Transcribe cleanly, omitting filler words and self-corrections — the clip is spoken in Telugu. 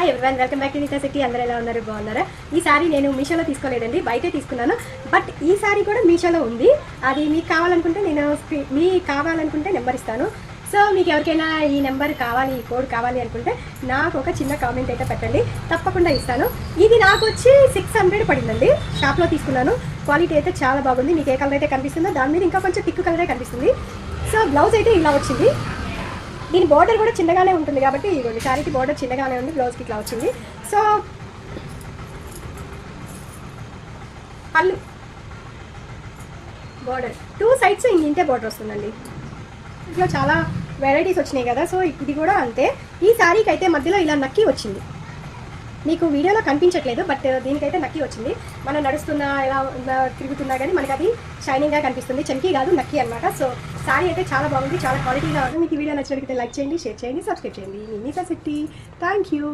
Hi everyone, welcome back to Neeta City. అందరూ ఎలా ఉన్నారు? బాగున్నారా? ఈ సారీ నేను మీషోలో తీసుకోలేదండి, బయటే తీసుకున్నాను. బట్ ఈ సారీ కూడా మీషోలో ఉంది. అది మీకు కావాలనుకుంటే నెంబర్ ఇస్తాను. సో మీకు ఎవరికైనా ఈ నెంబర్ కావాలి, ఈ కోడ్ కావాలి అనుకుంటే నాకు ఒక చిన్న కామెంట్ అయితే పెట్టండి, తప్పకుండా ఇస్తాను. ఇది నాకు వచ్చి 600 పడిందండి. షాప్లో తీసుకున్నాను. క్వాలిటీ అయితే చాలా బాగుంది. మీకు ఏ కలర్ అయితే కనిపిస్తుందో దాని మీద ఇంకా కొంచెం థిక్ కలరే కనిపిస్తుంది. సో బ్లౌజ్ అయితే ఇలా వచ్చింది. దీని బార్డర్ కూడా చిన్నగానే ఉంటుంది కాబట్టి ఇదిగోండి, శారీకి బార్డర్ చిన్నగానే ఉంది, బ్లౌజ్కి ఇట్లా వచ్చింది. సో పళ్ళు బార్డర్ 2 సైడ్స్ ఇంతే బార్డర్ వస్తుందండి. ఇట్లా చాలా వెరైటీస్ వచ్చినాయి కదా, సో ఇది కూడా అంతే. ఈ శారీకి అయితే మధ్యలో ఇలా నక్కి వచ్చింది. మీకు వీడియోలో కనిపించట్లేదు, బట్ దీనికైతే నక్కి వచ్చింది. మనం నడుస్తున్నా ఎలా తిరుగుతున్నా కానీ మనకి అది షైనింగ్గా కనిపిస్తుంది. చమ్కీ కాదు, నక్కి అనమాట. సో శారీ అయితే చాలా బాగుంది, చాలా క్వాలిటీగా ఉంది. మీకు ఈ వీడియో నచ్చినట్లయితే లైక్ చేయండి, షేర్ చేయండి, సబ్స్క్రైబ్ చేయండి. నీతా సిటీ. Thank you.